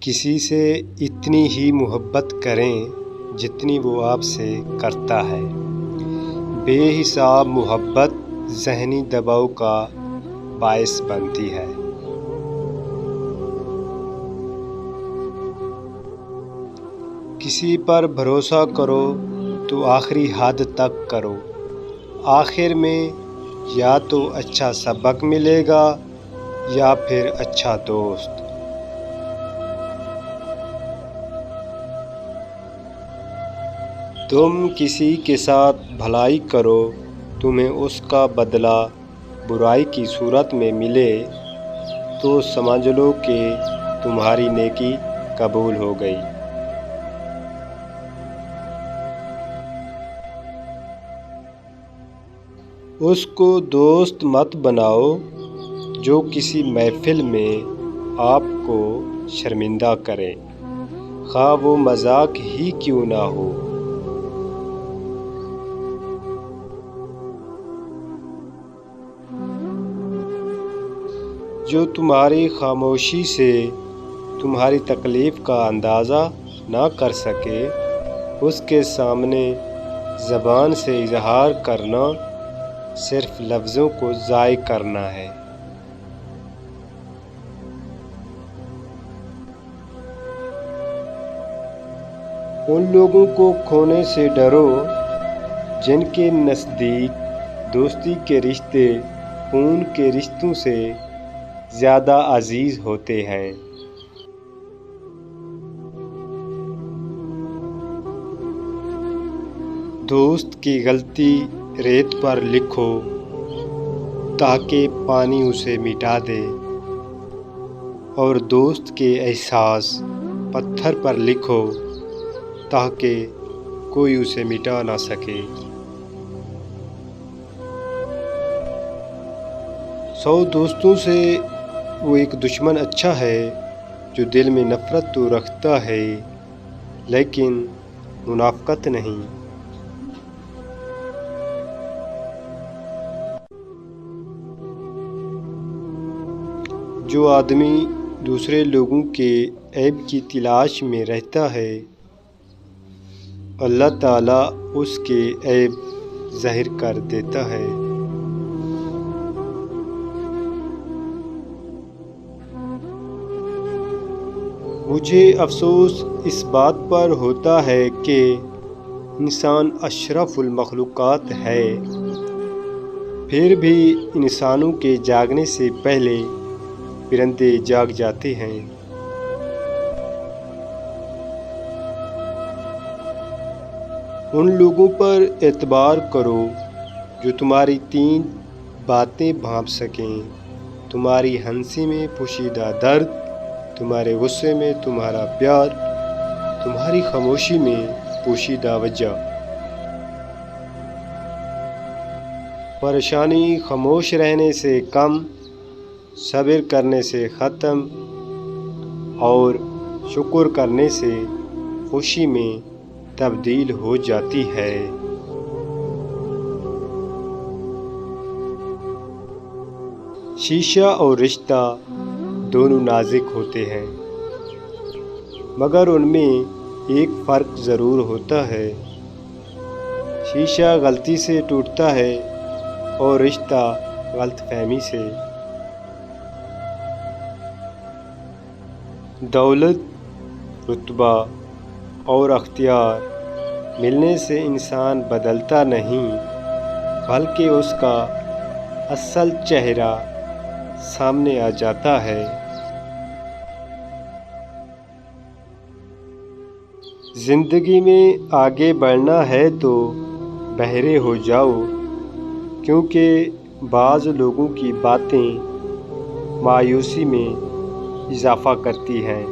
کسی سے اتنی ہی محبت کریں جتنی وہ آپ سے کرتا ہے۔ بے حساب محبت ذہنی دباؤ کا باعث بنتی ہے۔ کسی پر بھروسہ کرو تو آخری حد تک کرو، آخر میں یا تو اچھا سبق ملے گا یا پھر اچھا دوست۔ تم کسی کے ساتھ بھلائی کرو، تمہیں اس کا بدلہ برائی کی صورت میں ملے تو سمجھ لو کہ تمہاری نیکی قبول ہو گئی۔ اس کو دوست مت بناؤ جو کسی محفل میں آپ کو شرمندہ کرے، خواہ وہ مذاق ہی کیوں نہ ہو۔ جو تمہاری خاموشی سے تمہاری تکلیف کا اندازہ نہ کر سکے، اس کے سامنے زبان سے اظہار کرنا صرف لفظوں کو ضائع کرنا ہے۔ ان لوگوں کو کھونے سے ڈرو جن کے نزدیک دوستی کے رشتے خون کے رشتوں سے زیادہ عزیز ہوتے ہیں۔ دوست کی غلطی ریت پر لکھو تاکہ پانی اسے مٹا دے، اور دوست کے احساس پتھر پر لکھو تاکہ کوئی اسے مٹا نہ سکے۔ 100 دوستوں سے وہ ایک دشمن اچھا ہے جو دل میں نفرت تو رکھتا ہے لیکن منافقت نہیں۔ جو آدمی دوسرے لوگوں کے عیب کی تلاش میں رہتا ہے، اللہ تعالیٰ اس کے عیب ظاہر کر دیتا ہے۔ مجھے افسوس اس بات پر ہوتا ہے کہ انسان اشرف المخلوقات ہے، پھر بھی انسانوں کے جاگنے سے پہلے پرندے جاگ جاتے ہیں۔ ان لوگوں پر اعتبار کرو جو تمہاری 3 باتیں بھانپ سکیں، تمہاری ہنسی میں پوشیدہ درد، تمہارے غصے میں تمہارا پیار، تمہاری خاموشی میں پوشیدہ وجہ۔ پریشانی خاموش رہنے سے کم، صبر کرنے سے ختم، اور شکر کرنے سے خوشی میں تبدیل ہو جاتی ہے۔ شیشہ اور رشتہ دونوں نازک ہوتے ہیں، مگر ان میں ایک فرق ضرور ہوتا ہے۔ شیشہ غلطی سے ٹوٹتا ہے اور رشتہ غلط فہمی سے۔ دولت، رتبہ اور اختیار ملنے سے انسان بدلتا نہیں، بلکہ اس کا اصل چہرہ سامنے آ جاتا ہے۔ زندگی میں آگے بڑھنا ہے تو بہرے ہو جاؤ، کیونکہ بعض لوگوں کی باتیں مایوسی میں اضافہ کرتی ہیں۔